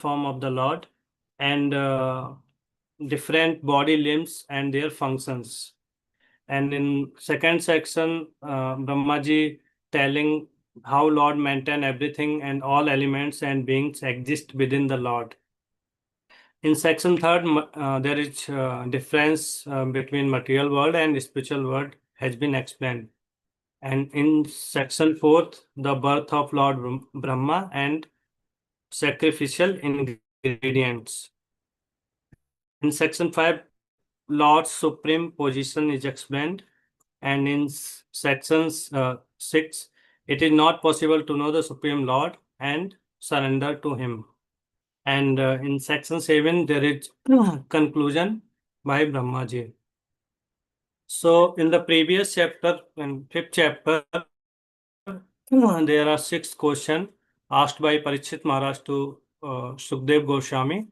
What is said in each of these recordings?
form of the Lord and different body limbs and their functions. And in second section, Brahmaji telling how Lord maintain everything and all elements and beings exist within the Lord. In section third, there is difference between material world and spiritual world has been explained. And in section fourth, the birth of Lord Brahma and sacrificial ingredients. In section 5, Lord's supreme position is explained. And in sections 6, it is not possible to know the Supreme Lord and surrender to Him. And in section 7, there is conclusion by Brahmaji. So in the previous chapter, in fifth chapter, there are 6 questions asked by Parikshit Maharaj to Sukdev Goswami.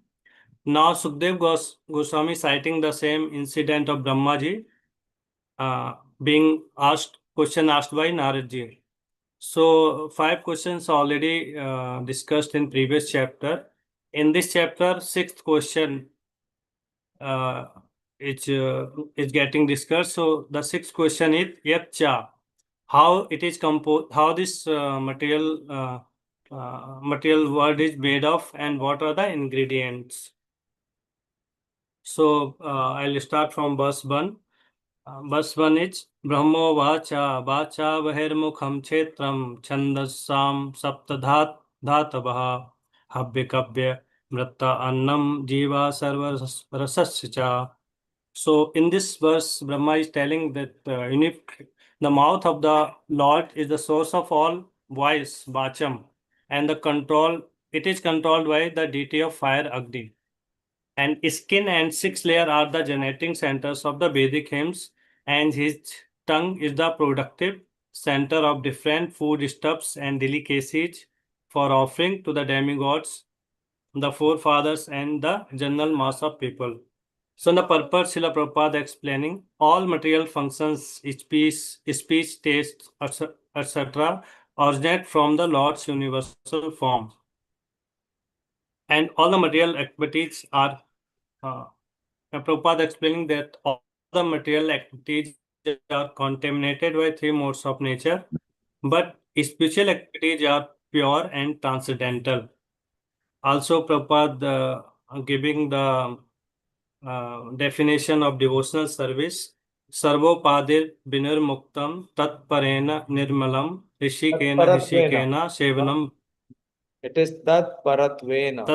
Now Sukdev Goswami citing the same incident of Brahmaji being asked, question asked by Naradji. So 5 questions already discussed in previous chapter. In this chapter, 6th question is getting discussed. So the 6th question is Yatcha. How it is composed, how this material world is made of, and what are the ingredients. So I'll start from verse 1. Verse 1 is Brahmo Vacha Bahirmukham Chetram Chandasam Saptadhatavaha Havyakavya Mritta Annam Jiva Sarva Rasasya. So in this verse, Brahma is telling that the mouth of the Lord is the source of all voice, Vacham, and it is controlled by the deity of fire, Agni. And skin and 6 layer are the generating centers of the Vedic hymns, and his tongue is the productive center of different foodstuffs and delicacies for offering to the demigods, the forefathers, and the general mass of people. So the purpose, Srila Prabhupada explaining, all material functions, speech, taste, etc. originate from the Lord's universal form. And all the material activities are, Prabhupada explaining that all the material activities are contaminated by 3 modes of nature, but spiritual activities are pure and transcendental. Also, Prabhupada giving the definition of devotional service, Sarvopadir Binirmuktam Tatparena Nirmalam Rishikena Sevanam. It is Tat Paratvena.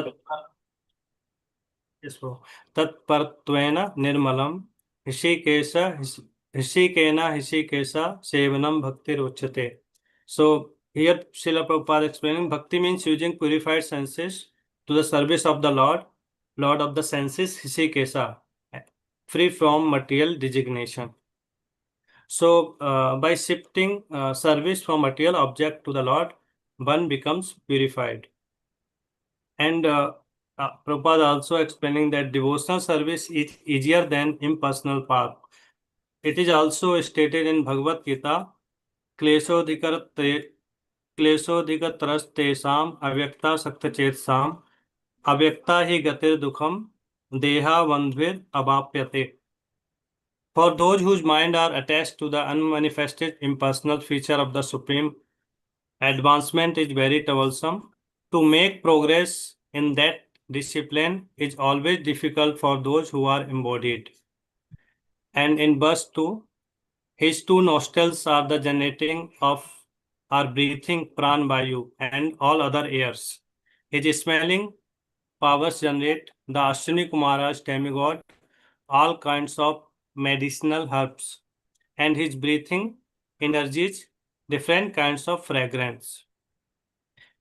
Tatpartvena Nirmalam Hishikena Sevanam Bhakti Ruchate. So here Srila Prabhupada explaining Bhakti means using purified senses to the service of the Lord of the senses, Hishikesa, free from material designation. So by shifting service from material object to the Lord, one becomes purified. And Prabhupada also explaining that devotional service is easier than impersonal path. It is also stated in Bhagavad Gita, Kleshodikatrastesam avyakta saktachetsam avyakta hi gatir dukham deha vandvir abapyate. For those whose mind are attached to the unmanifested impersonal feature of the Supreme, advancement is very troublesome. To make progress in that discipline is always difficult for those who are embodied. And in verse 2, his 2 nostrils are the generating of our breathing pran vayu and all other airs. His smelling powers generate the Ashwini Kumara's demigod, all kinds of medicinal herbs, and his breathing energies different kinds of fragrance.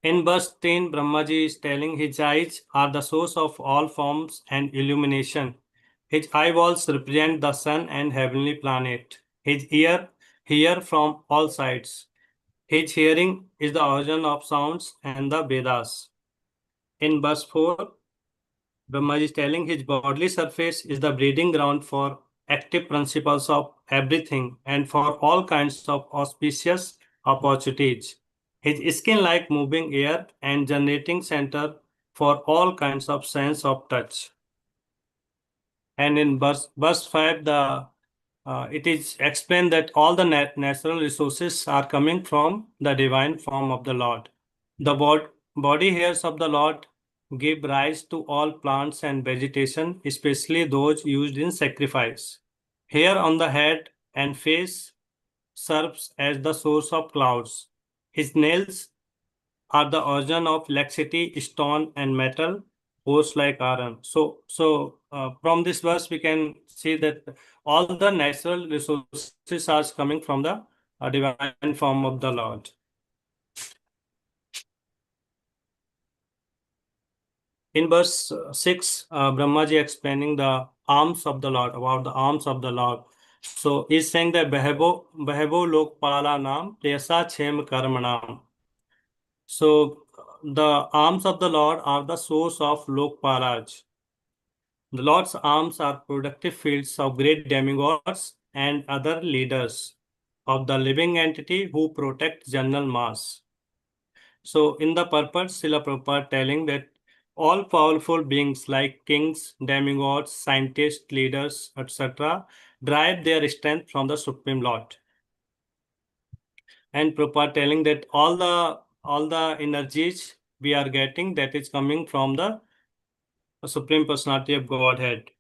In verse 10, Brahmaji is telling his eyes are the source of all forms and illumination. His eyeballs represent the sun and heavenly planet. His ear hear from all sides. His hearing is the origin of sounds and the Vedas. In verse 4, Brahmaji is telling his bodily surface is the breeding ground for active principles of everything and for all kinds of auspicious opportunities. His skin like moving air and generating center for all kinds of sense of touch. And in verse 5, it is explained that all the natural resources are coming from the divine form of the Lord. The body hairs of the Lord give rise to all plants and vegetation, especially those used in sacrifice. Hair on the head and face serves as the source of clouds. His nails are the origin of electricity, stone, and metal, ores like iron. So from this verse, we can see that all the natural resources are coming from the divine form of the Lord. In verse 6, Brahmaji explaining the arms of the Lord, about the arms of the Lord. So he's saying that Behevo Lokpala Nam Tesa Chem Karmanam. So the arms of the Lord are the source of Lokpalaj. The Lord's arms are productive fields of great demigods and other leaders of the living entity who protect general mass. So in the purport, Srila Prabhupada telling that all powerful beings like kings, demigods, scientists, leaders, etc. derive their strength from the Supreme Lord. And Prabhupada telling that all the energies we are getting, that is coming from the Supreme Personality of Godhead.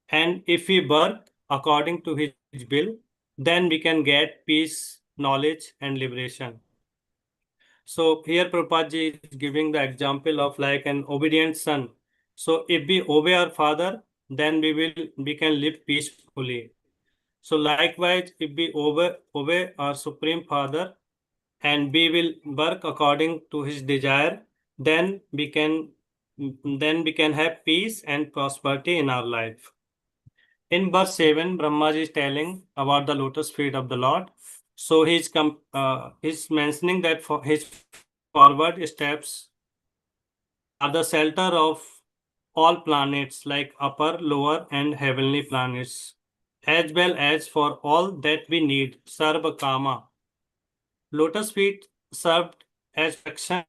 And if we work according to his will, then we can get peace, knowledge, and liberation. So here Prabhupada is giving the example of like an obedient son. So if we obey our father, then we can live peacefully. So likewise, if we obey our Supreme Father and we will work according to his desire, then we can have peace and prosperity in our life. In verse 7, Brahmaji is telling about the lotus feet of the Lord. So he's mentioning that for his forward steps are the shelter of all planets like upper, lower, and heavenly planets, as well as for all that we need, Sarva Kama. Lotus feet served as protection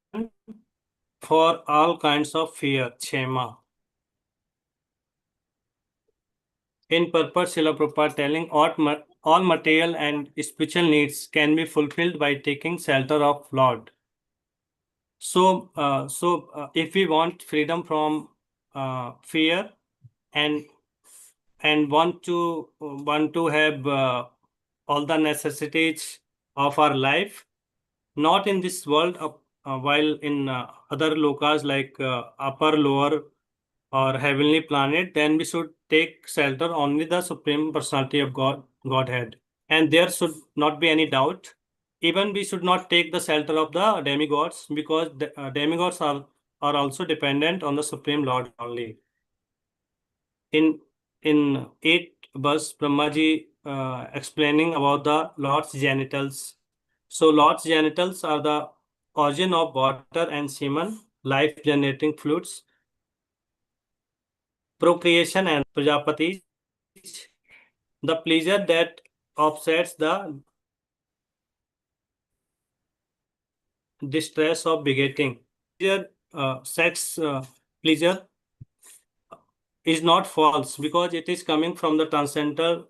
for all kinds of fear, Chema. In purpose, Srila Prabhupada telling all material and spiritual needs can be fulfilled by taking shelter of Lord. So, if we want freedom from fear and want to have all the necessities of our life, not in this world, while in other lokas like upper, lower, or heavenly planet, then we should take shelter only the Supreme Personality of Godhead. And there should not be any doubt. Even we should not take the shelter of the demigods, because the demigods are also dependent on the Supreme Lord only. In 8th verse, Brahmaji explaining about the Lord's genitals. So Lord's genitals are the origin of water and semen, life-generating fluids, procreation and Prajapati, the pleasure that offsets the distress of begetting. Sex pleasure is not false because it is coming from the transcendental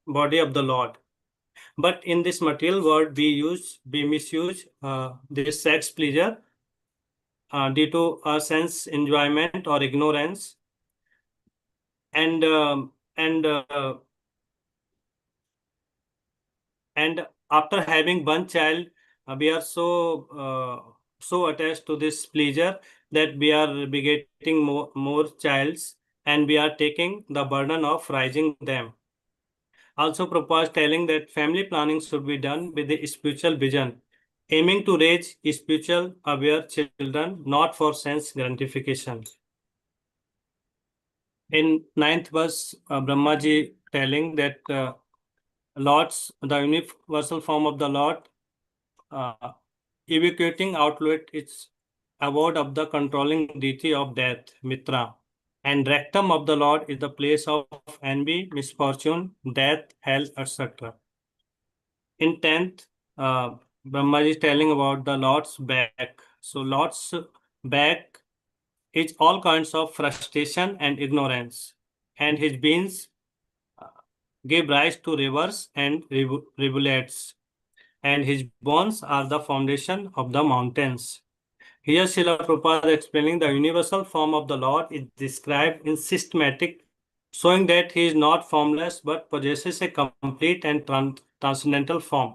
body of the Lord. But in this material world, we misuse this sex pleasure due to a sense enjoyment or ignorance, and after having one child, we are so attached to this pleasure that we are begetting more childs, and we are taking the burden of raising them. Also, Prabhupada telling that family planning should be done with the spiritual vision, aiming to raise spiritual aware children, not for sense gratification. In 9th verse, Brahmaji telling that the universal form of the Lord, evacuating outlet its abode of the controlling deity of death, Mitra. And rectum of the Lord is the place of envy, misfortune, death, hell, etc. In 10th, Brahmaji is telling about the Lord's back. So Lord's back is all kinds of frustration and ignorance, and his beings give rise to rivers and rivulets, and his bones are the foundation of the mountains. Here, Srila Prabhupada explaining the universal form of the Lord is described in systematic, showing that he is not formless but possesses a complete and transcendental form.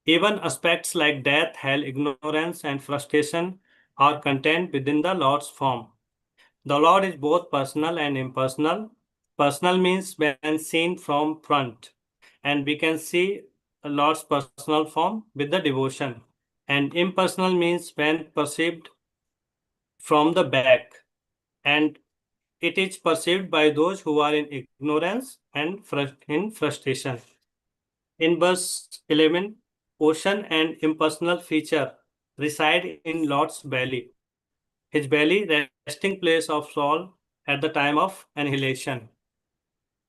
Even aspects like death, hell, ignorance, and frustration are contained within the Lord's form. The Lord is both personal and impersonal. Personal means when seen from front, and we can see the Lord's personal form with the devotion. And impersonal means when perceived from the back, and it is perceived by those who are in ignorance and in frustration. In verse 11, ocean and impersonal feature reside in Lord's belly. His belly, resting place of soul at the time of annihilation.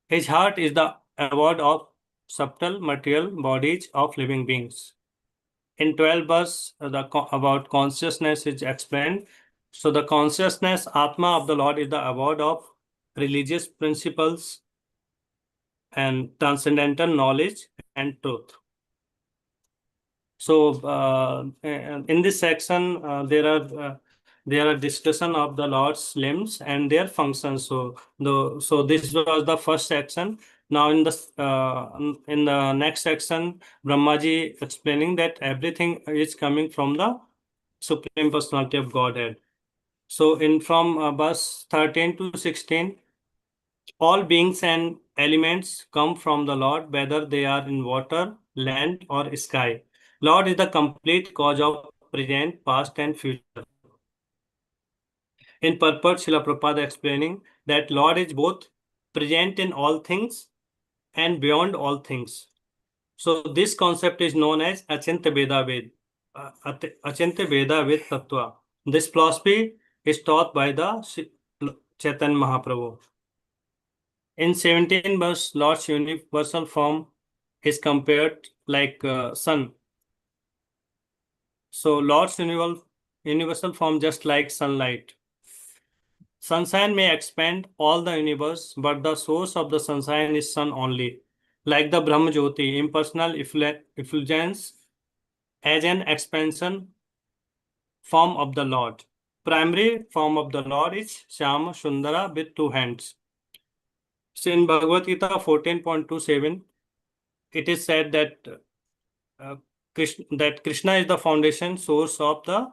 His heart is the abode of subtle material bodies of living beings. In 12 verse, about consciousness is explained. So the consciousness, Atma of the Lord, is the abode of religious principles and transcendental knowledge and truth. So in this section, there are discussion of the Lord's limbs and their functions. So this was the first section. Now in the next section, Brahmaji explaining that everything is coming from the Supreme Personality of Godhead. So from verse 13 to 16, all beings and elements come from the Lord, whether they are in water, land, or sky. Lord is the complete cause of present, past, and future. In purport, Srila Prabhupada explaining that Lord is both present in all things and beyond all things. So this concept is known as Achintya Veda Ved, Achintya Veda Ved Tattva. This philosophy is taught by the Chaitanya Mahaprabhu. In 17 verse, Lord's universal form is compared like sun. So Lord's universal form just like sunlight. Sunshine may expand all the universe, but the source of the sunshine is sun only. Like the Brahma Jyoti, impersonal effulgence as an expansion form of the Lord. Primary form of the Lord is Shyama Sundara with two hands. So in Bhagavad Gita 14.27, it is said that Krishna is the foundation source of the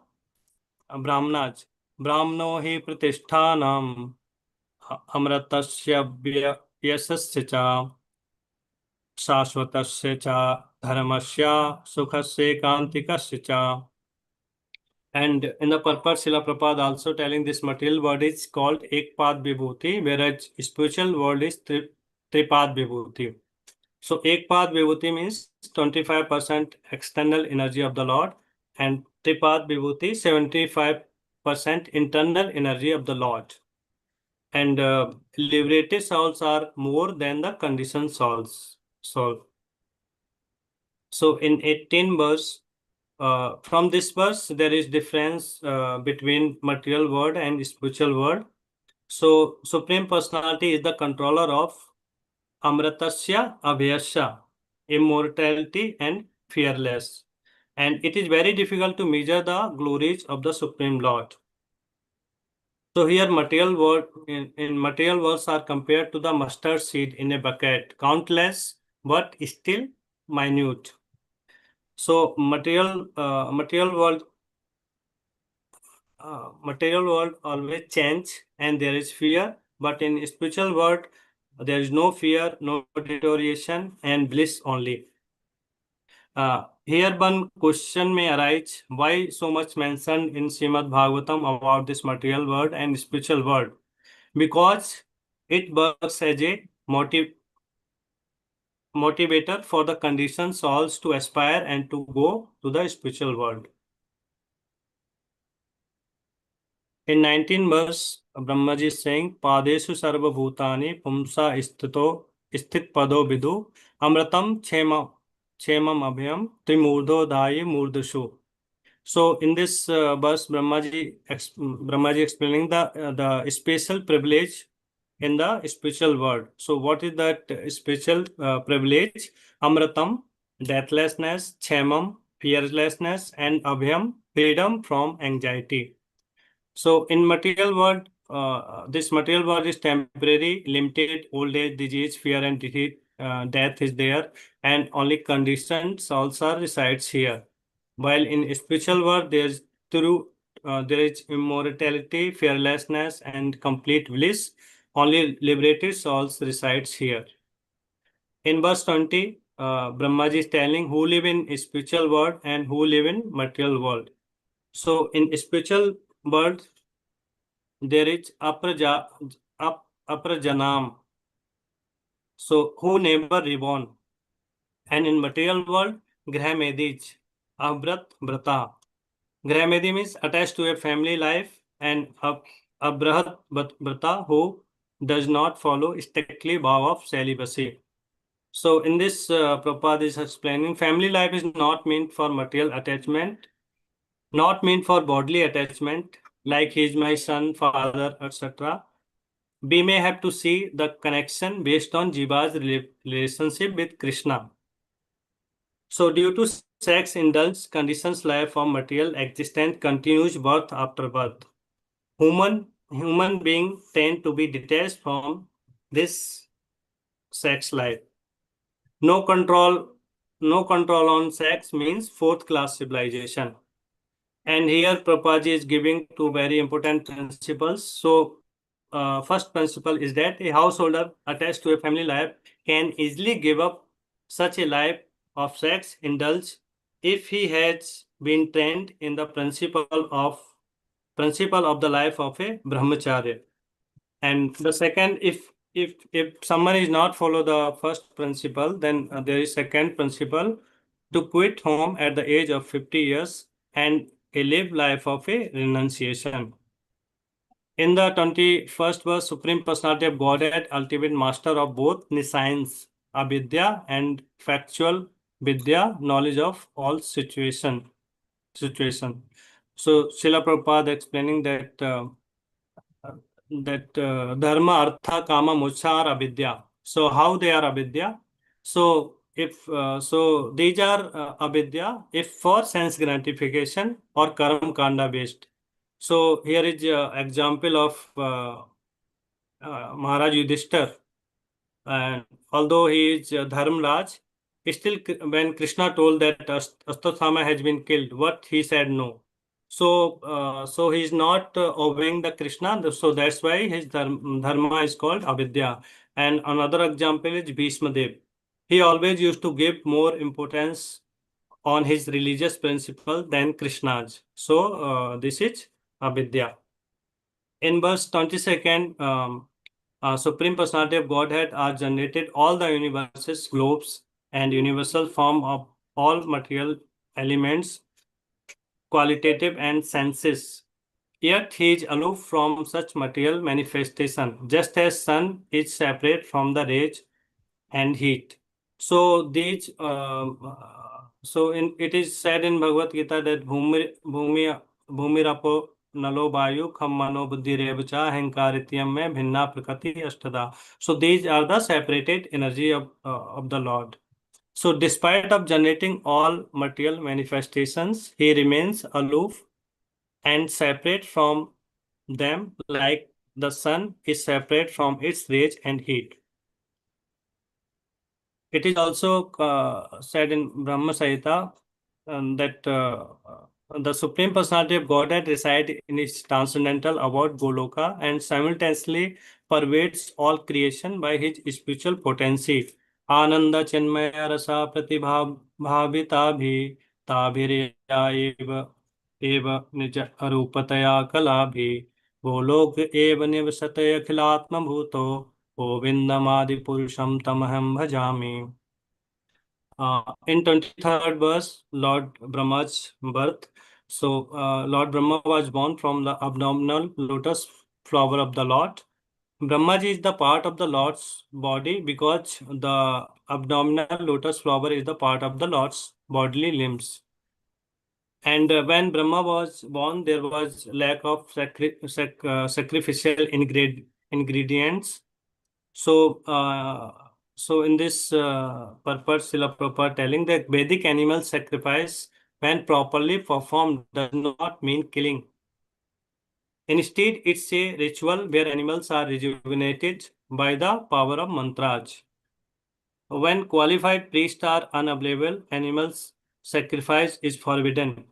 Brahmanas. Brahmano hi pratishthanam amratasya yasasya cha shashvatasya cha dharmasya sukhasya kantikasya cha. And in the purport, Srila Prabhupada also telling this material world is called Ekpad Vibhuti, whereas spiritual world is Tripad Vibhuti. So Ekpad Vibhuti means 25% external energy of the Lord, and Tripad Vibhuti 75% internal energy of the Lord. And liberated souls are more than the conditioned souls. So in 18 verse, from this verse, there is difference between material world and spiritual world. So Supreme Personality is the controller of Amratasya Abhyasya, immortality and fearless. And it is very difficult to measure the glories of the Supreme Lord. So here material world in material worlds are compared to the mustard seed in a bucket, countless but still minute. So material world always change and there is fear, but in spiritual world there is no fear, no deterioration, and bliss only. Here one question may arise: why so much mentioned in Srimad Bhagavatam about this material world and spiritual world? Because it works as a motivator for the conditioned souls to aspire and to go to the spiritual world. In 19 verse, Brahmaji is saying, Padeshu sarva bhutani pumsa sthit pado vidu amratam chemam abhyam trimurdho dayi murdashu. So in this verse, Brahmaji explaining the special privilege in the spiritual world. So what is that special privilege? Amratam, deathlessness; Kshemam, fearlessness; and Abhyam, freedom from anxiety. So in material world, this material world is temporary, limited. Old age, disease, fear, and defeat, death is there, and only conditioned souls are resides here. While in spiritual world, there is immortality, fearlessness, and complete bliss. Only liberated souls resides here. In verse 20, Brahmaji is telling who live in spiritual world and who live in material world. So in spiritual world, there is Aprajanam, so who never reborn. And in material world, Grahmedij, Abrat Brata. Grahmedi means attached to a family life, and Abrahat Brata who does not follow strictly vow of celibacy. So in this, Prabhupada is explaining family life is not meant for material attachment, not meant for bodily attachment, like he is my son, father, etc. We may have to see the connection based on Jiva's relationship with Krishna. So due to sex indulge conditions life from material existence continues birth after birth. Human being tend to be detached from this sex life. No control, no control on sex means fourth class civilization. And here Prabhupada is giving two very important principles. So first principle is that a householder attached to a family life can easily give up such a life of sex indulge if he has been trained in the principle of the life of a brahmacharya. And the second, if someone is not follow the first principle, then there is second principle to quit home at the age of 50 years and a live life of a renunciation. In the 21st verse, Supreme Personality of Godhead, ultimate master of both science, avidya, and factual vidya, knowledge of all situation. So Srila Prabhupada explaining that dharma, artha, kama, moksha are avidya. So how they are avidya? So if these are avidya if for sense gratification or karma kanda based. So here is example of Maharaj Yudhishthir, and although he is Dharmraj, still when Krishna told that Ashwatthama has been killed, what he said no. So he is not obeying the Krishna, so that's why his dharma is called avidya. And another example is Bhishma Dev. He always used to give more importance on his religious principle than Krishna's. So this is avidya. In verse 22nd, Supreme Personality of Godhead are generated all the universes, globes, and universal form of all material elements, qualitative and senses. Yet he is aloof from such material manifestation, just as sun is separate from the rays and heat. So these, so in it is said in Bhagavad Gita that bhumirapo nalo vayu kham mano buddhi revacha ahankarityam mein bhinna prakriti ashtada. So these are the separated energy of the Lord. So despite of generating all material manifestations, he remains aloof and separate from them, like the sun is separate from its rays and heat. It is also said in Brahma Samhita that the Supreme Personality of Godhead resides in its transcendental abode Goloka and simultaneously pervades all creation by his spiritual potency. Ananda Chinmaya Rasa Pratibha Bhavita Tabhirya eva Nija Arupataya Kalabhi Golok eva Nivasate Akhilatma Bhuto Govindamadi Purusham Tamaham Bhajami. In 23rd verse, Lord Brahma's birth. So, Lord Brahma was born from the abdominal lotus flower of the Lord. Brahmaji is the part of the Lord's body because the abdominal lotus flower is the part of the Lord's bodily limbs. And when Brahma was born, there was lack of sacrificial ingredients. So, so in this purpose, Srila Prabhupada telling that Vedic animal sacrifice, when properly performed, does not mean killing. Instead, it's a ritual where animals are rejuvenated by the power of mantras. When qualified priests are unavailable, animals sacrifice is forbidden.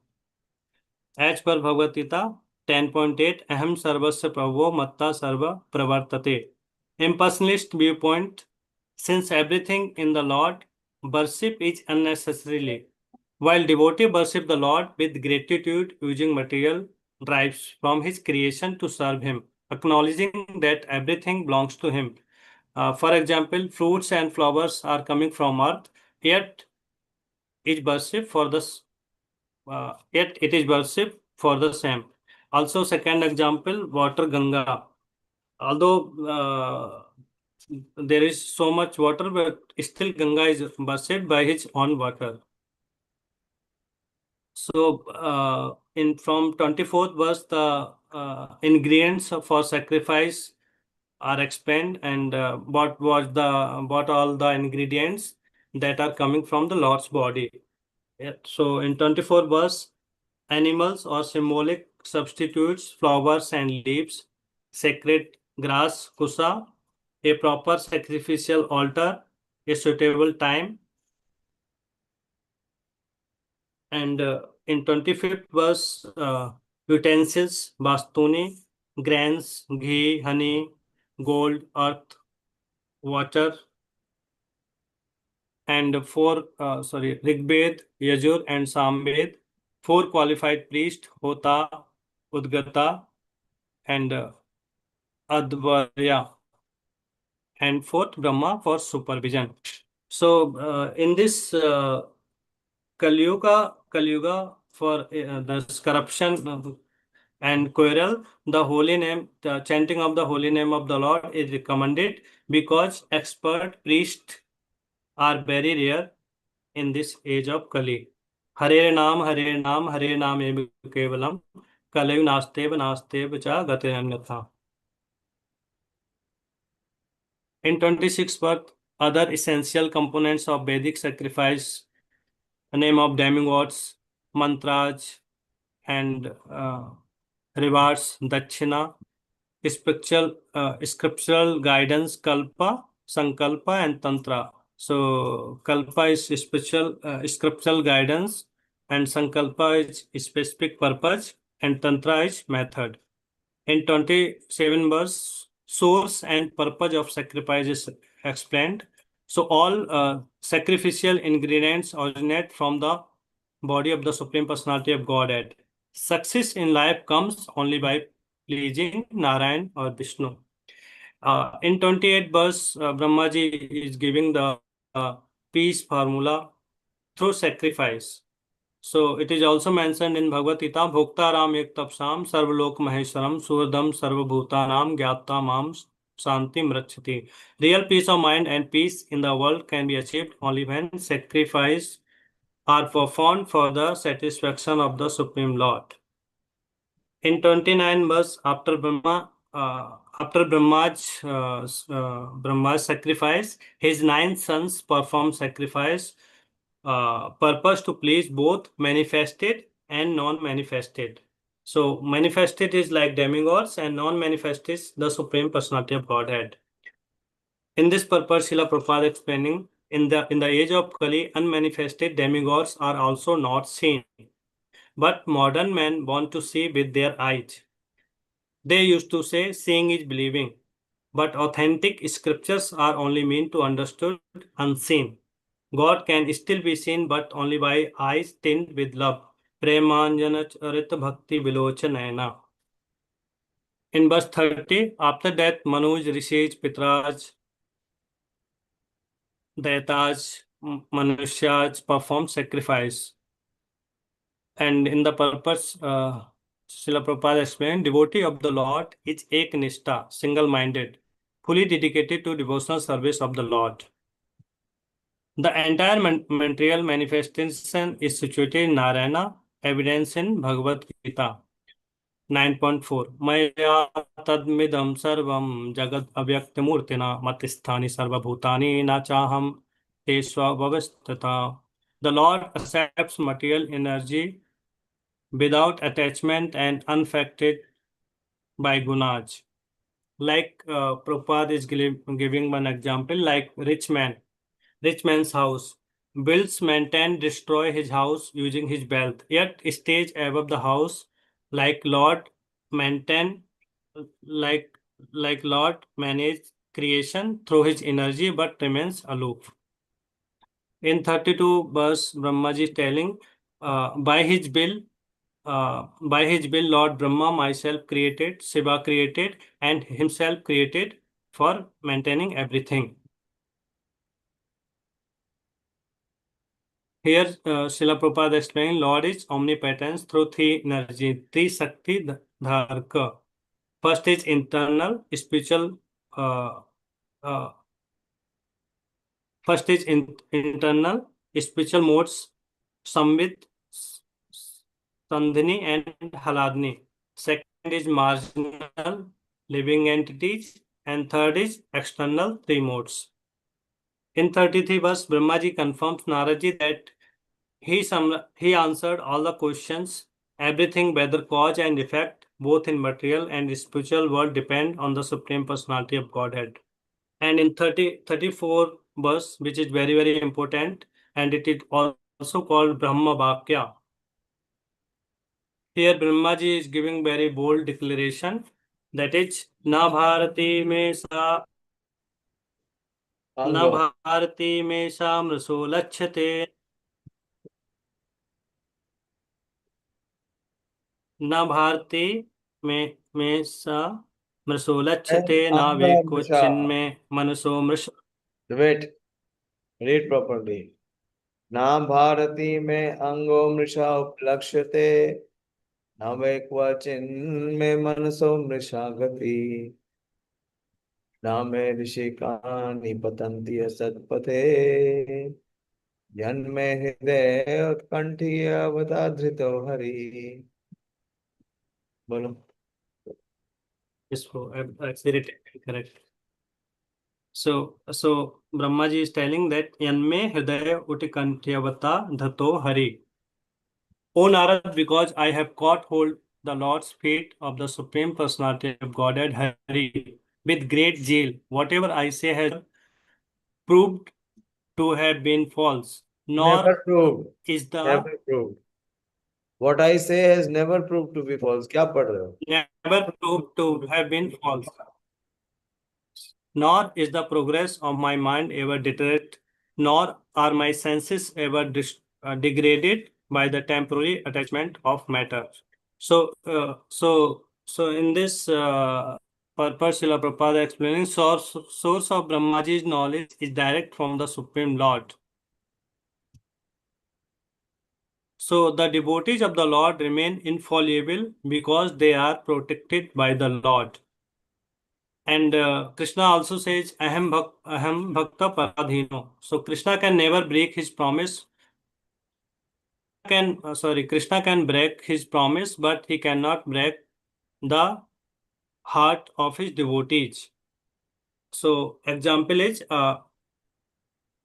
As per Bhagavad Gita 10.8, Aham Sarvasya Prabhu Matta Sarva Pravartate. Impersonalist viewpoint, since everything in the Lord, worship is unnecessarily, while devotee worship the Lord with gratitude using material drives from his creation to serve him, acknowledging that everything belongs to him. For example, fruits and flowers are coming from earth, yet is worship for the yet it is worship for the same. Also, second example, water Ganga. Although there is so much water, but still Ganga is worshipped by his own water. So, in from 24th verse, the ingredients for sacrifice are explained, and what all the ingredients that are coming from the Lord's body. Yeah. So, in 24th verse, animals or symbolic substitutes, flowers and leaves, sacred grass, kusa, a proper sacrificial altar, a suitable time, and in 25th verse, utensils, bastuni, grains, ghee, honey, gold, earth, water, and Rigbed, Yajur, and Samved, four qualified priests, Hota, Udgata, and Advarya, and fourth Brahma for supervision. So in this Kali Yuga for this corruption and quarrel, the chanting of the holy name of the Lord is recommended because expert priests are very rare in this age of Kali. Hare Nam, Hare Nam, Hare Nam eva kevalam, Kalayu nasteva cha gate anyatha. In 26th verse, other essential components of Vedic sacrifice, the name of demigods, mantras, and rewards, dakshina, scriptural guidance, kalpa, sankalpa, and tantra. So, kalpa is scriptural guidance, and sankalpa is specific purpose, and tantra is method. In 27 verse, source and purpose of sacrifice is explained. So all sacrificial ingredients originate from the body of the Supreme Personality of Godhead. Success in life comes only by pleasing Narayan or Vishnu. In 28 verse, Brahmaji is giving the peace formula through sacrifice. So it is also mentioned in Bhagavad Gita, Bhoktaram ek tapsam sarvalok maheswaram suhridam sarvabhutanam gyata mam shanti mrachati. Real peace of mind and peace in the world can be achieved only when sacrifice are performed for the satisfaction of the Supreme Lord. In 29 verse, after Brahma's sacrifice, his 9 sons perform sacrifice purpose to please both manifested and non-manifested. So manifested is like demigods and non-manifested is the Supreme Personality of Godhead. In this purpose, Srila Prabhupada explaining, in the age of Kali, unmanifested demigods are also not seen. But modern men want to see with their eyes. They used to say, seeing is believing. But authentic scriptures are only meant to understood unseen. God can still be seen, but only by eyes tinged with love. Premanjana Charita Bhakti Vilochanayana. In verse 30, after that, Manuj, Rishis, Pitraj, Daitaj, Manusyaj perform sacrifice. And in the purpose, Srila Prabhupada explained, devotee of the Lord is Eknishta, single-minded, fully dedicated to devotional service of the Lord. The entire material manifestation is situated in Narayana evidence in Bhagavad Gita. 9.4 Maya tadmidam sarvam jagad avyaktamurtina matisthani sarvabhutani na chaham tesva bhavastata. The Lord accepts material energy without attachment and unaffected by gunas. Like Prabhupada is giving one example, like rich man's house. Builds, maintain, destroy his house using his wealth, yet stays above the house, like Lord maintain, like Lord manage creation through his energy, but remains aloof. In 32 verse, Brahmaji is telling, by his will, Lord Brahma myself created, Shiva created, and himself created for maintaining everything. Here, Srila Prabhupada explains, Lord is omnipotent through three energy, three Shakti Dharka. First is internal, spiritual, uh, uh, internal, spiritual modes, Samvit, Sandhini, and Haladni. Second is marginal, living entities. And third is external, three modes. In 33 verse, Brahmaji confirms Naraji that he answered all the questions. Everything, whether cause and effect, both in material and spiritual world, depend on the Supreme Personality of Godhead. And in 34 verse, which is very, very important, and it is also called Brahma Vakya. Here Brahmaji is giving very bold declaration, that is, Na Bharati me sa न Ango. Bharti में सामरसो लक्ष्यते न भारती में सामरसो लक्ष्यते न Anga वेको Mrisha. चिन्मे मनसो मृष. Wait, read properly. ना भारती में अंगो मृषा उपलक्ष्यते न वे क्वचिन में मनसो मृषा गति न मे ऋषिकानि पतन्ति असत्पथे जन्मे हृदय उत्कंठीय अवताधृतो हरि. बोलो. इसको correct. So Brahmaji is telling that yanme hridaya utikanthyavata dhato hari. O Narad, because I have caught hold the Lord's feet of the Supreme Personality of Godhead Hari with great zeal, whatever I say has proved to have been false, nor Never proved. is the Never proved. What I say has never proved to be false. क्या पढ़ रहे हो? never proved to have been false, nor is the progress of my mind ever deteriorated, nor are my senses ever degraded by the temporary attachment of matter. So in this purpose, Srila Prabhupada explaining, source of Brahmaji's knowledge is direct from the Supreme Lord. So the devotees of the Lord remain infallible because they are protected by the Lord. And Krishna also says, aham bhakta paradhino. So Krishna can never break his promise. Krishna can break his promise, but he cannot break the heart of his devotees. So example is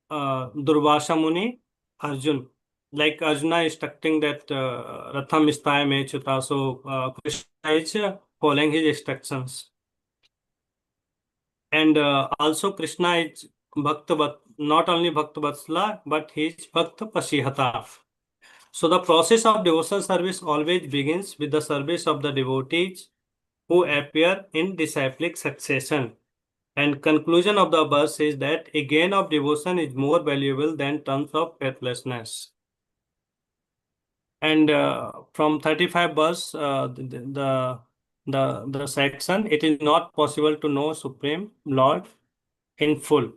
Durvasa Muni, Arjun. Like Arjuna is instructing that Ratham Istaya Me Chuta. So Krishna is following his instructions. And also Krishna is not only Bhakta Vatsala, but he is Bhakta Pasihata. So the process of devotional service always begins with the service of the devotees who appear in disciplic succession. And conclusion of the verse is that a gain of devotion is more valuable than tons of faithlessness. And from 35 verse, the section, it is not possible to know Supreme Lord in full.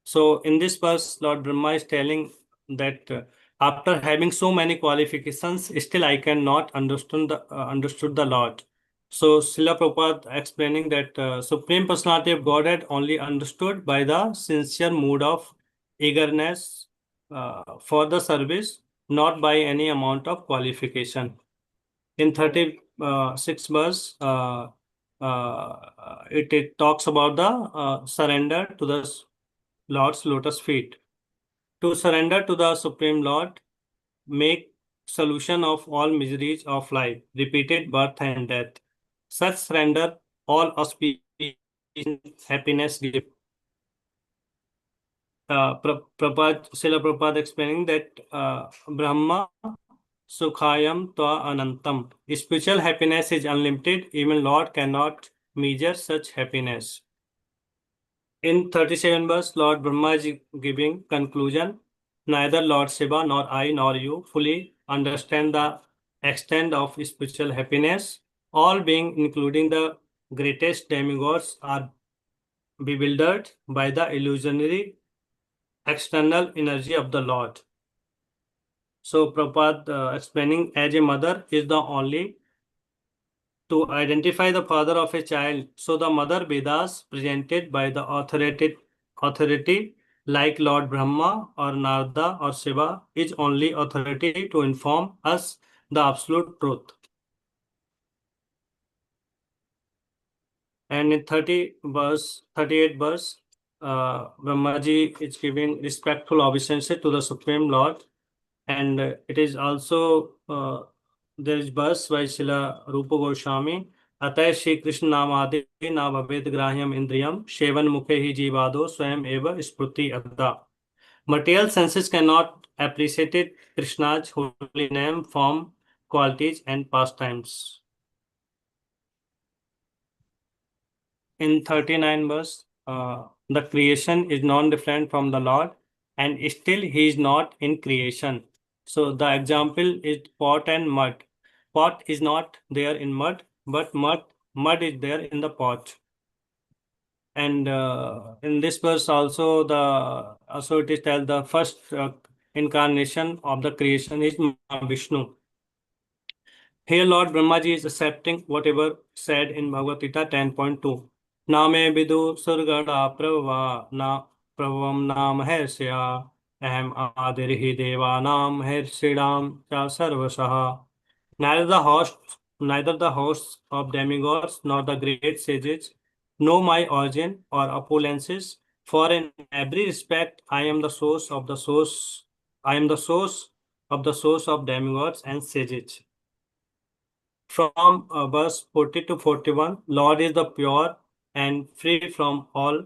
So in this verse, Lord Brahma is telling that after having so many qualifications, still I cannot understood the Lord. So Srila Prabhupada explaining that Supreme Personality of Godhead only understood by the sincere mood of eagerness for the service, not by any amount of qualification. In 36 verse, it talks about the surrender to the Lord's lotus feet. To surrender to the Supreme Lord, make solution of all miseries of life, repeated birth and death. Such surrender all auspicious happiness give. Srila Prabhupada explaining that Brahma Sukhayam Tva Anantam. Spiritual happiness is unlimited. Even Lord cannot measure such happiness. In 37 verse, Lord Brahma is giving conclusion. Neither Lord Shiva nor I nor you fully understand the extent of spiritual happiness. All beings, including the greatest demigods, are bewildered by the illusionary external energy of the Lord. So Prabhupada explaining, as a mother is the only to identify the father of a child. So the mother Vedas presented by the authority like Lord Brahma or Narada or Shiva is only authority to inform us the absolute truth. And in 38 verse, Brahmaji is giving respectful obeisance to the Supreme Lord. And it is also, there is verse by Srila Rupa Goswami, अतः श्री कृष्ण नामादि ना भवेद ग्राह्यम इंद्रियम seven मुखे ही जीवादो स्वयं एव स्फुति अद्दा. Material senses cannot appreciate Krishna's holy name, form, qualities, and pastimes. In 39 verse, the creation is non-different from the Lord, and still he is not in creation. So the example is pot and mud. Pot is not there in mud, but mud is there in the pot. And in this verse also it is tell the first incarnation of the creation is Vishnu. Here Lord Brahmaji is accepting whatever said in Bhagavad Gita 10.2. Na me vidu surgada pravva na pravam nam hersya aham adirhi devanam hersidam cha sarvasaha. Neither the hosts of demigods nor the great sages know my origin or opulences, for in every respect I am the source of the source. I am the source of the source of demigods and sages. From verse 40 to 41, Lord is the pure and free from all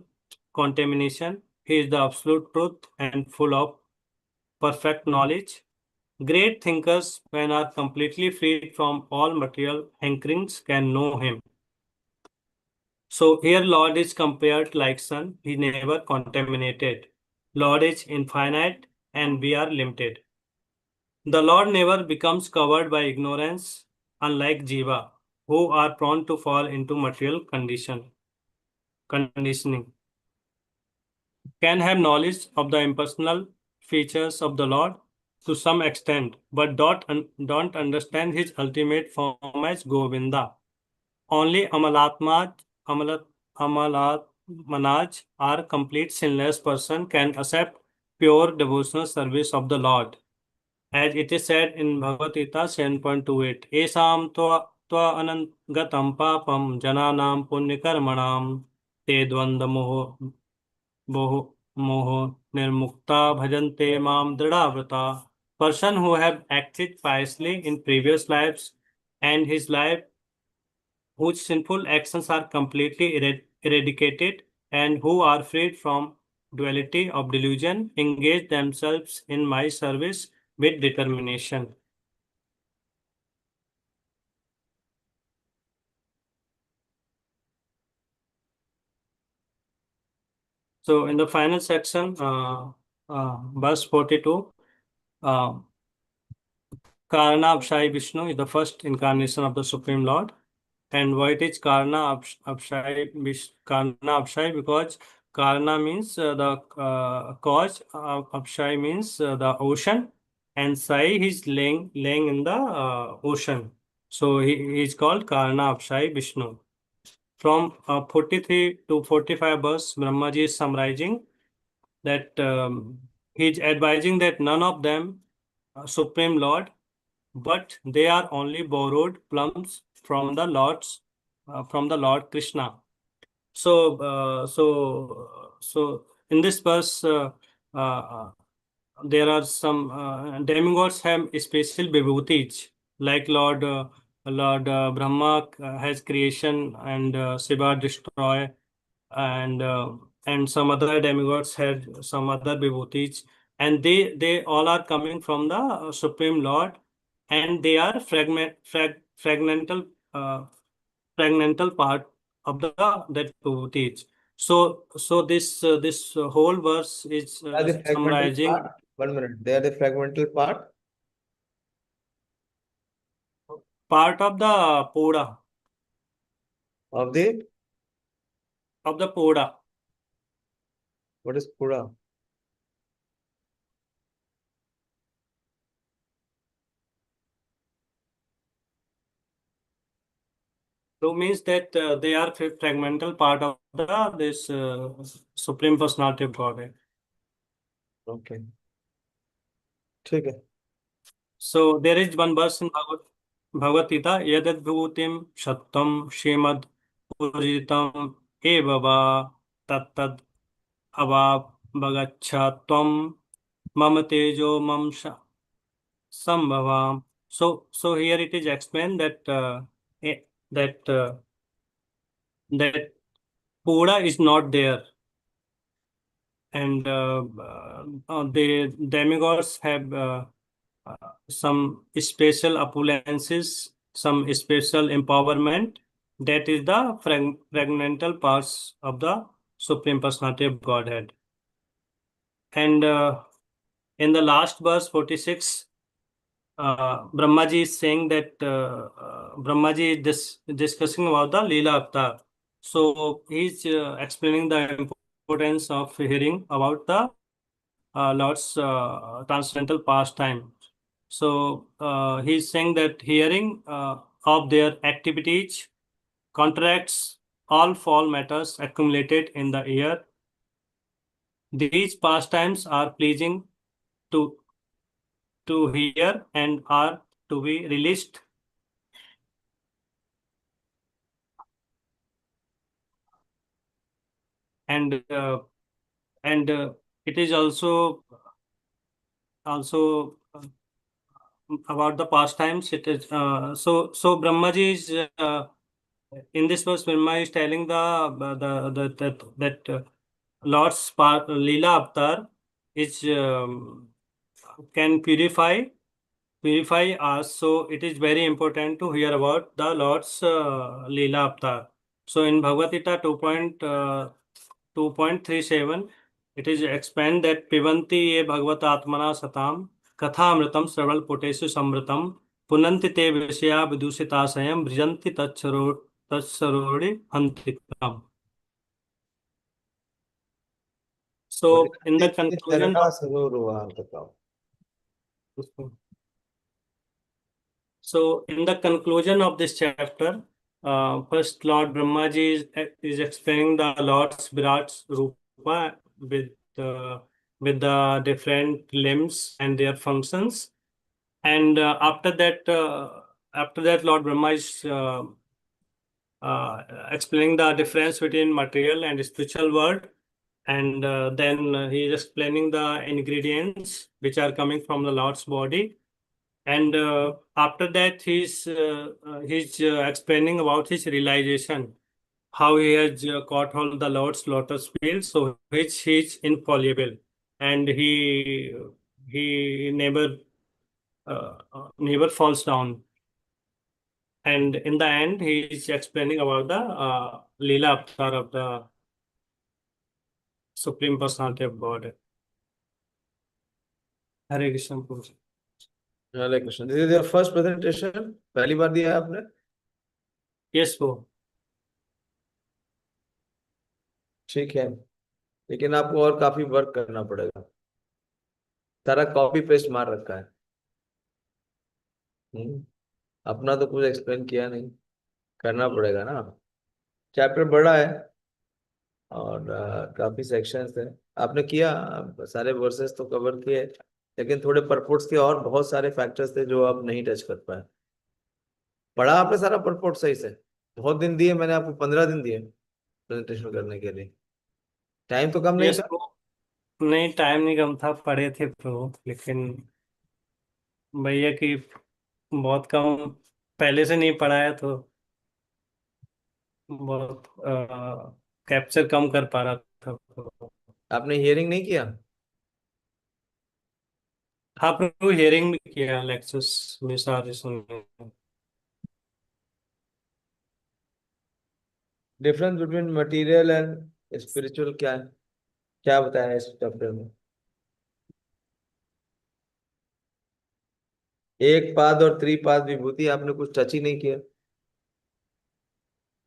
contamination. He is the absolute truth and full of perfect knowledge. Great thinkers, when are completely freed from all material hankerings, can know him. So here Lord is compared like sun. He never contaminated. Lord is infinite and we are limited. The Lord never becomes covered by ignorance, unlike Jiva, who are prone to fall into material conditioning. Can have knowledge of the impersonal features of the Lord to some extent, but don't understand his ultimate form as Govinda. Only Amalatmanaj, or complete sinless person can accept pure devotional service of the Lord. As it is said in Bhagavad Gita 7.28, Esam tva anangatam papam jananam punyakarmanam te dvanda moho nirmukta bhajante mam dridavrata. Person who have acted piously in previous lives and his life whose sinful actions are completely eradicated and who are freed from duality of delusion engage themselves in my service with determination. So in the final section, verse 42, uh, Karana Abshai Vishnu is the first incarnation of the Supreme Lord. And why it is Karana Abshai? Because Karana means the cause, Abshai means the ocean, and Sai is laying in the ocean. So he is called Karana Abshai Vishnu. From 43 to 45 verse, Brahmaji is summarizing that he is advising that none of them Supreme Lord, but they are only borrowed plums from the Lord Krishna. So in this verse, uh, there are some demigods have special vibhutis, like Lord Brahma has creation and Shiva destroy, and some other demigods had some other vibhutis, and they all are coming from the Supreme Lord, and they are uh, fragmental part of the that vibhutis. So this whole verse is They are the fragmental summarizing part. 1 minute. They are the fragmental part part of the poda of the. of the poda. What is Pura? So means that they are fragmental part of the this supreme personality of Godhead. Okay. ठीक है. So there is one verse in Bhagavad Gita, Yadadbhutim Shattam Shemad Puritam Evava Tattad Avab Bhagaccha Tvam Mama Tejo Sambhavam. So here it is explained that eh, that that Pura is not there, and the demigods have uh, some special opulences, some special empowerment. That is the fragmental parts of the Supreme Personality of Godhead. And in the last verse 46, Brahmaji is saying that Brahmaji is discussing about the Leela Avatar. So he's explaining the importance of hearing about the Lord's transcendental pastime. So he's saying that hearing of their activities contracts all fall matters accumulated in the ear. These pastimes are pleasing to hear and are to be released, and it is also about the pastimes. It is so Brahmaji is in this verse. Brahma is telling that Lord's Leela Avatar is can purify us. So it is very important to hear about the Lord's Leela Avatar. So in Bhagavad Gita 2.37, it is explained that Pivanti ye Bhagavata Atmana Satam Kathamritam Sraval Poteshu Samritam Punanti te Vishya Vidushitasayam Brijanti Tatsarori Hantikam. So in the conclusion चरणा सरोवर बताओ. of So, in the conclusion of this chapter, first Lord Brahmaji is explaining the Lord's Virat Rupa uh, with the different limbs and their functions, and after that, Lord Brahma is explaining the difference between material and spiritual world, and then he is explaining the ingredients which are coming from the Lord's body, and after that he's explaining about his realization, how he has caught hold of the Lord's lotus field, so which he is infallible, and he never falls down. And in the end, he is explaining about the Leela Avatar of the Supreme Personality of God. Hare Krishna Prabhu. Hare Krishna. This is your first presentation. पहली बार दिया है आपने. Yes, Prabhu. ठीक है, लेकिन आपको और काफी वर्क करना पड़ेगा. सारा कॉपी पेस्ट मार रखा है. अपना तो कुछ एक्सप्लेन किया नहीं. करना पड़ेगा ना. चैप्टर बड़ा है और काफी सेक्शंस है. आपने किया, सारे वर्सेस तो कवर किए. लेकिन थोड़े परपोर्ट्स के और बहुत सारे फैक्टर्स थे जो आप नहीं टच कर पाए। पढ़ा आपने सारा परपोर्ट सही से? बहुत दिन दिए मैंने आपको, 15 दिन दिए प्रेजेंटेशन करने के लिए। टाइम तो कम नहीं यस था। ब्रो। नहीं, टाइम नहीं कम था, पढ़े थे ब्रो, लेकिन भैया कि बहुत कम, पहले से नहीं पढ़ा है तो बहुत कैप्चर कम कर पा रहा था तो। आपने हियरिंग नहीं किया? हाँ ब्रो, हियरिंग भी किया, लेक्चर्स में सारे सुने। Difference between material and spiritual क्या है? क्या बताया है इस चैप्टर में? एक पाद और त्रिपाद विभूति आपने कुछ टच ही नहीं किया,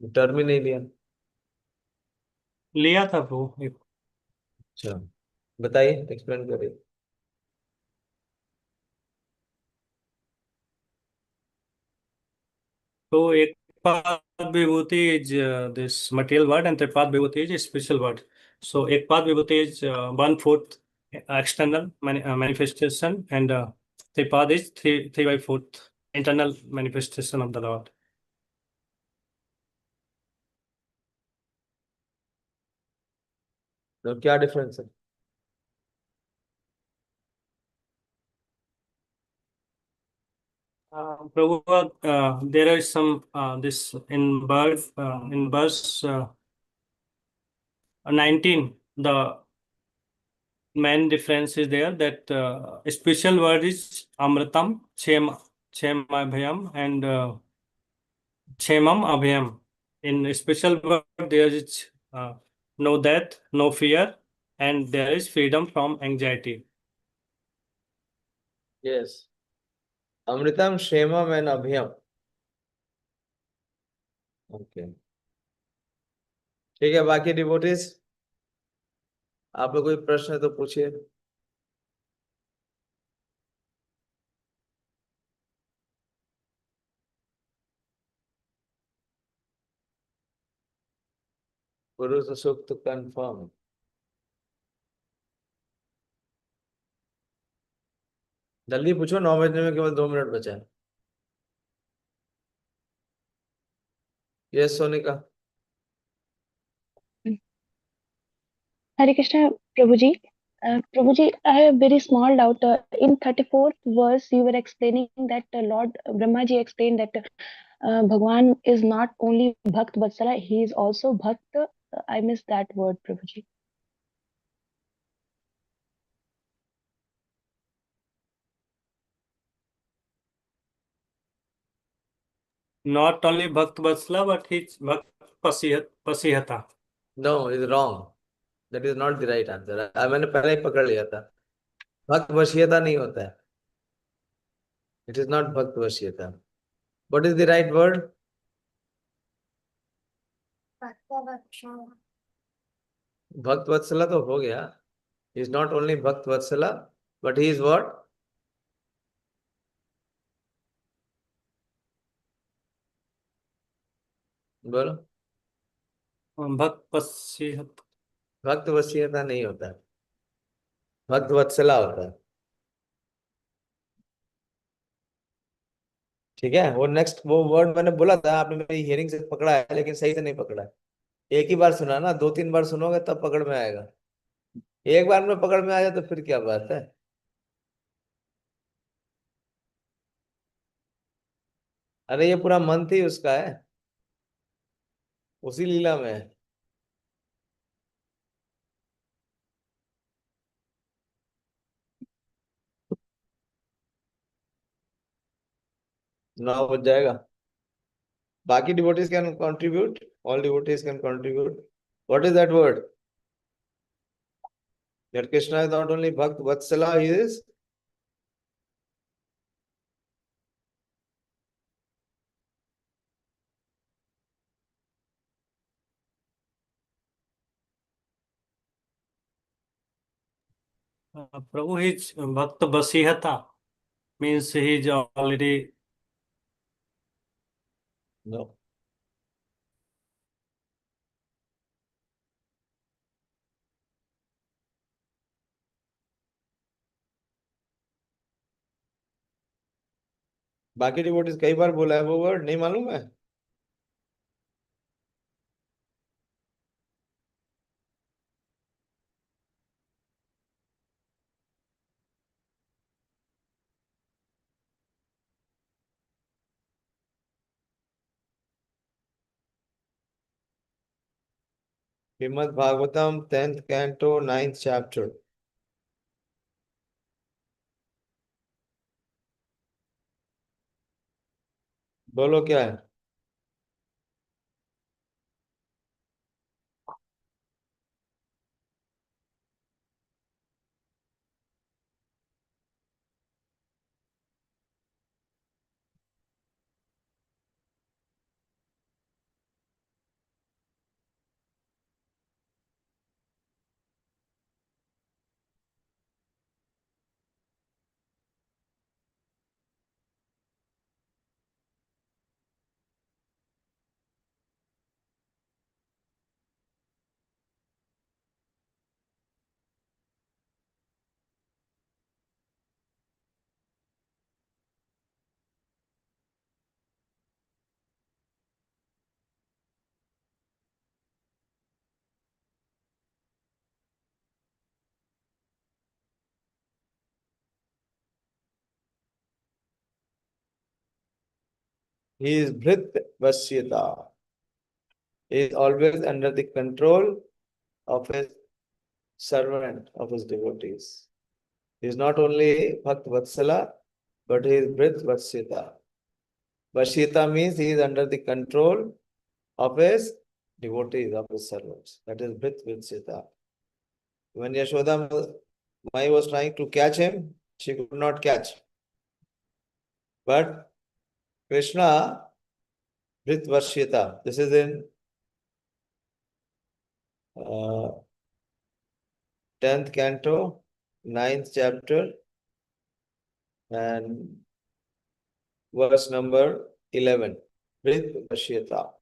टर्म ही नहीं लिया। लिया था ब्रो एक। अच्छा, बताइए, एक्सप्लेन करिए। तो एक पाद विभूति is this material word and tripad vibhuti is a spiritual word. So ekpad vibhuti is 1/4 external manifestation, and tripad is 3/4 internal manifestation of the Lord. तो क्या डिफरेंस है? Prabhu, there is some this in verse 19, the main difference is there that special word is amritam, chem abhyam, and Kshemam Abhyam. In special word, there is no death, no fear, and there is freedom from anxiety. Yes, अमृतम क्षेमम and अभयम। Okay, ठीक है। बाकी devotees, आप लोग कोई प्रश्न है तो पूछिए। पुरुष सूक्त कंफर्म। जल्दी पूछो, 9 बजने में केवल 2 मिनट बचा है। Yes Sonika. Hare Krishna, Prabhuji. Prabhuji, I have a very small doubt. In 34th verse, you were explaining that Lord Brahmaji explained that Bhagwan is not only Bhakt Vatsala, he is also Bhakt. I missed that word, Prabhuji. Not only Bhakt Vatsala, but he's Bhakt Pasihata. No, is wrong. That is not the right answer. मैंने पहले ही पकड़ लिया था। भक्त वशीयता नहीं होता है। It is not भक्त वशीयता। What is the right word? भक्त वत्सला तो हो गया। इज नॉट ओनली भक्त वत्सला, बट ही इज व्हाट? बोलो। Bhakt Pasihata. भक्त वशीयता नहीं होता है, भक्त वत्सला होता है। ठीक है, वो नेक्स्ट वो वर्ड मैंने बोला था, आपने मेरी हियरिंग से पकड़ा है लेकिन सही से नहीं पकड़ा है। एक ही बार सुना ना, 2-3 बार सुनोगे तब पकड़ में आएगा। एक बार में पकड़ में आ जाए तो फिर क्या बात है। अरे ये पूरा मंथ ही उसका है, उसी लीला में है। 9 बज जाएगा। बाकी devotees can contribute, all devotees can contribute. What is that word? That Krishna is not only भक्त वत्सला, he is. Prabhu, he's Bhakt Pasihata means he's already. No, बाकी डिवोटीज कई बार बोला है वो वर्ड, नहीं मालूम है? Shrimad Bhagavatam 10th canto 9th chapter। बोलो क्या है? He is Bhrit Vasyata. He is always under the control of his servant, of his devotees. He is not only Bhakt Vatsala, but he is Bhrit Vasyata. Vasyata means he is under the control of his devotees, of his servants. That is Bhrit Vasyata. When Yashoda Mai was trying to catch him, she could not catch. But Krishna, Bhrit Vasyata. This is in 10th canto, 9th chapter, and verse number 11. Bhrit Vasyata.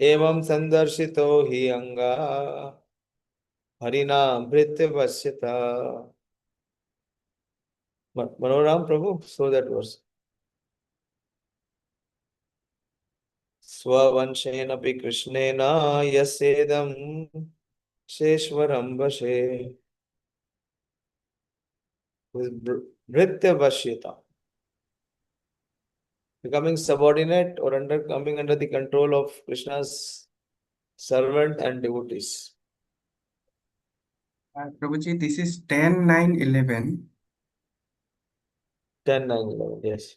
एवं संदर्शितो हि अंगा हरिना भृत्य वश्यता। मनोराम प्रभु, so that verse. स्ववंशेन अपि कृष्णेन यस्येदं शेश्वरं वशे भृत्य वश्यता। Becoming subordinate or coming under the control of Krishna's servant and devotees. Prabhuji, this is 10, 9, 11. 10, 9, 11, yes.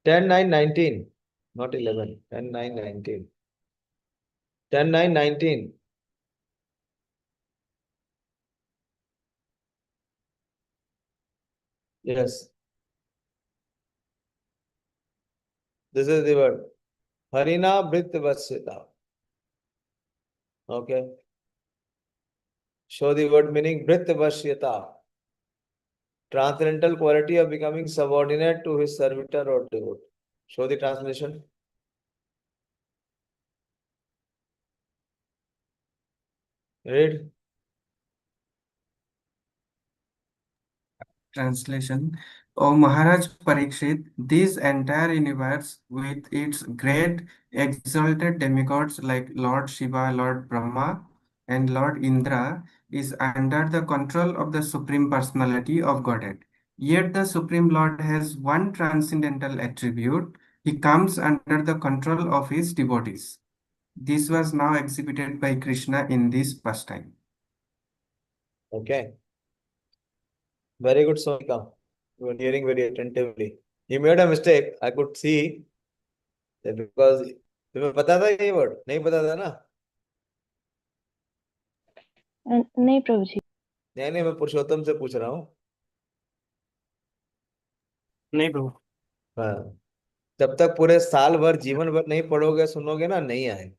10, 9, 19, not 11. 10, 9, 19. 10, 9, 19. Yes. This is the word. Harina Bhrit Vasyata. Okay. Show the word meaning Bhrit Vasyata. Transcendental quality of becoming subordinate to his servitor or devotee. Show the translation. Read. Translation. O Maharaj Parikshit, this entire universe with its great exalted demigods like Lord Shiva, Lord Brahma, and Lord Indra is under the control of the Supreme Personality of Godhead. Yet the Supreme Lord has one transcendental attribute. He comes under the control of his devotees. This was now exhibited by Krishna in this pastime. Okay. Very good, Sonika. You were hearing very attentively. You made a mistake. I could see that because तुम्हें पता था ये word? नहीं पता था ना? नहीं प्रभु जी। नहीं, मैं पुरुषोत्तम से पूछ रहा हूँ। नहीं प्रभु। हाँ, जब तक पूरे साल भर जीवन भर नहीं पढ़ोगे सुनोगे ना, नहीं आए।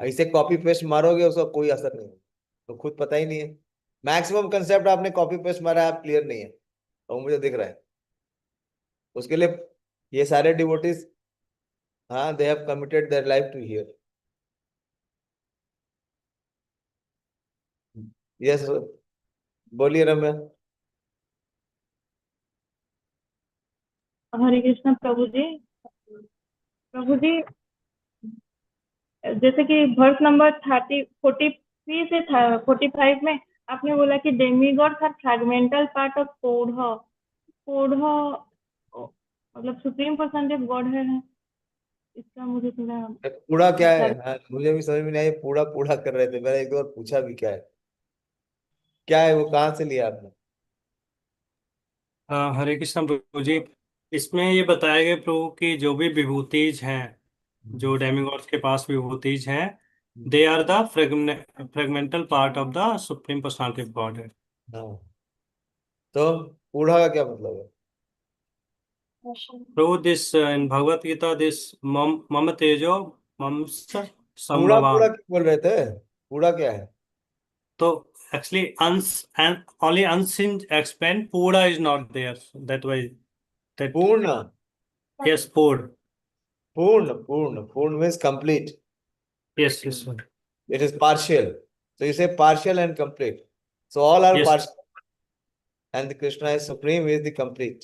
ऐसे कॉपी पेस्ट मारोगे उसका कोई असर नहीं, तो खुद पता ही नहीं है। मैक्सिमम कंसेप्ट आपने कॉपी पेस्ट मारा, आप क्लियर नहीं है, तो मुझे दिख रहा है। उसके लिए ये सारे डिवोटीज, हाँ, they have committed their life to here. Yes बोलिए रम्या। हरे कृष्ण प्रभु जी। प्रभु जी, जैसे कि वर्स नंबर 43 से 45 में आपने बोला कि demigods are fragmental part of code मतलब सुप्रीम पर्सन ऑफ गॉड है। इसका मुझे थोड़ा पूरा क्या है? क्लैरिटी। हाँ, मुझे भी समझ में नहीं आया, पूरा पूरा कर रहे थे, मैंने एक दो बार पूछा भी क्या है, क्या है वो, कहाँ से लिया आपने? हरे कृष्ण प्रभु जी। इसमें ये बताया गया प्रभु कि जो भी विभूतिज हैं, जो डेमिगॉड्स के पास विभूतिज हैं, they are the fragmental part of the supreme personality of God है। हाँ, तो बूढ़ा का क्या मतलब है? प्रभु this in Bhagavad Gita this मम तेजो मम बूढ़ा बूढ़ा संभवान। क्यों बोल रहे थे? बूढ़ा क्या है? तो actually uns and only unseen explained Pura is not there. That way that पूर्ण। yes Pur. पूर्ण पूर्ण पूर्ण means complete. Yes, yes, sir. It is partial. So you say partial and complete. So all are Yes. partial, and the Krishna is supreme, is the complete.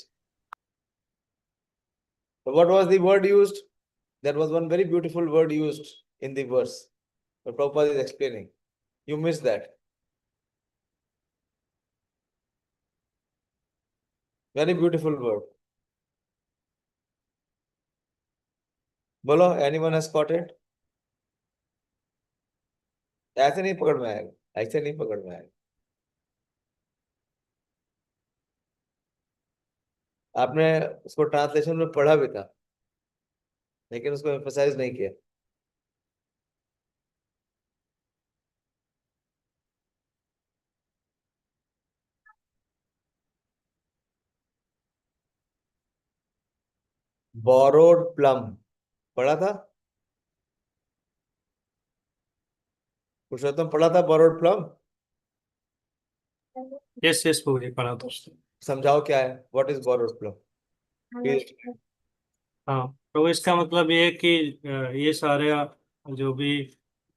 So what was the word used? There was one very beautiful word used in the verse. But Prabhupada is explaining. You missed that. Very beautiful word. बोलो, anyone has caught it? ऐसे नहीं पकड़ में आएगा, ऐसे नहीं पकड़ में आएगा। आपने उसको ट्रांसलेशन में पढ़ा भी था, लेकिन उसको एम्फसाइज नहीं किया। बोरोड प्लम पढ़ा था? पुरुषोत्तम पढ़ा था बोरोड प्लम? Yes, yes, प्रभु जी पढ़ा तो। समझाओ क्या है, व्हाट इज बोरोड प्लम? हाँ, तो इसका मतलब ये है कि ये सारे जो भी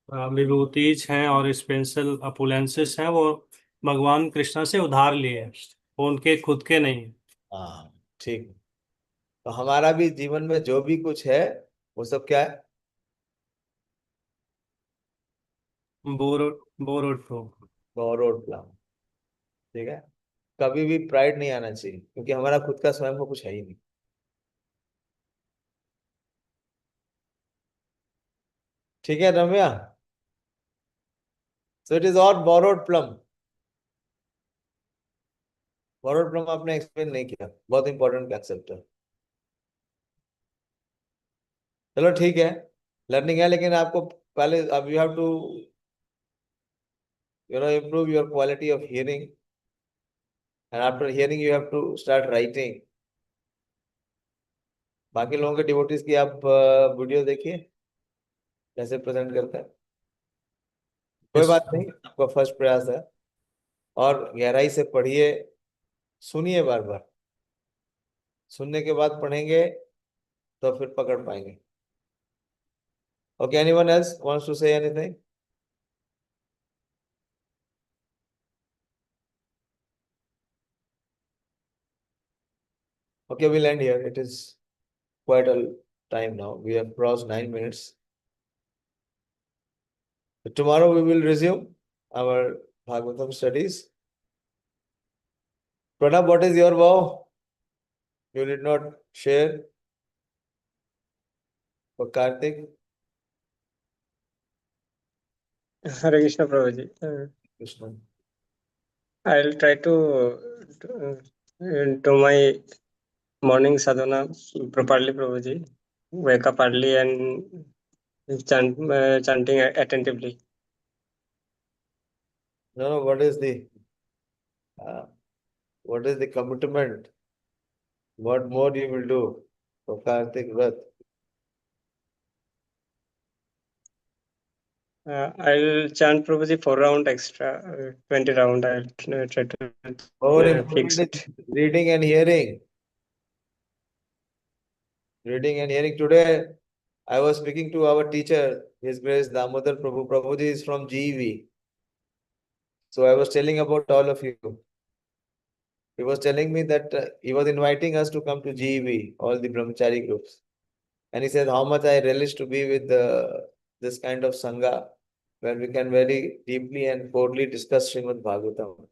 विभूतिज हैं और स्पेशल अपुलेंसेस हैं, वो भगवान कृष्णा से उधार लिए हैं, वो उनके खुद के नहीं हैं। हाँ, ठीक। तो हमारा भी जीवन में जो भी कुछ है वो सब क्या है? बोरो बोरोड प्रभु। Borrowed plume. ठीक है। कभी भी प्राइड नहीं आना चाहिए, क्योंकि हमारा खुद का स्वयं का कुछ है ही नहीं। ठीक है Ramya? So it is all borrowed plume. Borrowed plume आपने एक्सप्लेन नहीं किया, बहुत इंपॉर्टेंट कंसेप्ट है। चलो ठीक है, लर्निंग है, लेकिन आपको पहले अब you have to improve your quality of hearing, and after hearing you have to start writing. बाकी लोगों के डिवोटीज की आप वीडियो देखिए कैसे प्रेजेंट करते हैं। कोई Yes. बात नहीं, आपका फर्स्ट प्रयास है, और गहराई से पढ़िए, सुनिए बार बार, सुनने के बाद पढ़ेंगे तो फिर पकड़ पाएंगे। Okay, anyone else wants to say anything? Okay, we'll end here. It is quite a time now. We have crossed 9 minutes. So tomorrow we will resume our Bhagavatam studies. Pranab, what is your vow? You did not share. For Karthik? Hare Krishna Prabhuji. Krishna. I'll try to do my morning sadhana properly, Prabhuji. Wake up early and chanting attentively. No, what is the commitment? What more you will do for Karthik Vrat? I'll chant Prabhuji 4 round extra, 20 round. I'll try to More fix important it. is reading and hearing. Reading and hearing. Today, I was speaking to our teacher, His Grace Damodar Prabhu. Prabhuji is from GEV. So I was telling about all of you. He was telling me that he was inviting us to come to GEV, all the brahmachari groups. And he said how much I relish to be with this kind of Sangha, where we can very deeply and boldly discuss Srimad Bhagavatam.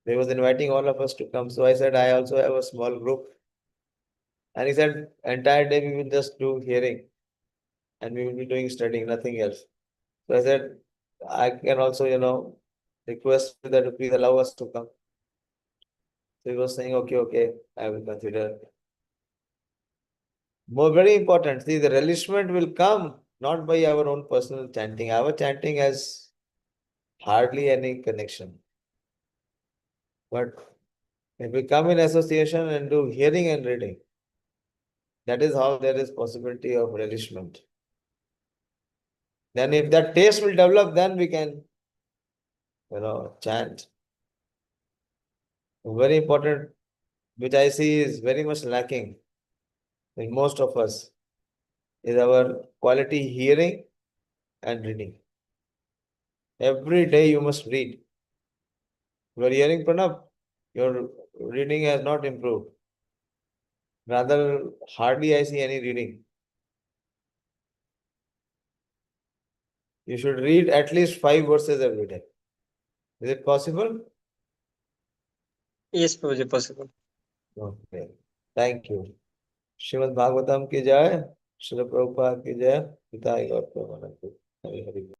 He was inviting all of us to come. So I said, I also have a small group. And he said, entire day we will just do hearing and we will be doing studying, nothing else. So I said, I can also, request that you please allow us to come. So he was saying, okay, I will consider. More very important, see, the relishment will come not by our own personal chanting. Our chanting has hardly any connection. But if we come in association and do hearing and reading, that is how there is possibility of relishment. Then if that taste will develop, then we can, chant. Very important, which I see is very much lacking in most of us, is our quality hearing and reading. Every day you must read. You are hearing Pranab, your reading has not improved. Rather, hardly I see any reading. You should read at least 5 verses every day. Is it possible? Yes, Prabhuji, possible. Okay. Thank you. Shrimad Bhagavatam की जय, श्री प्रभुपाद की जय, पिता और हरि हरि।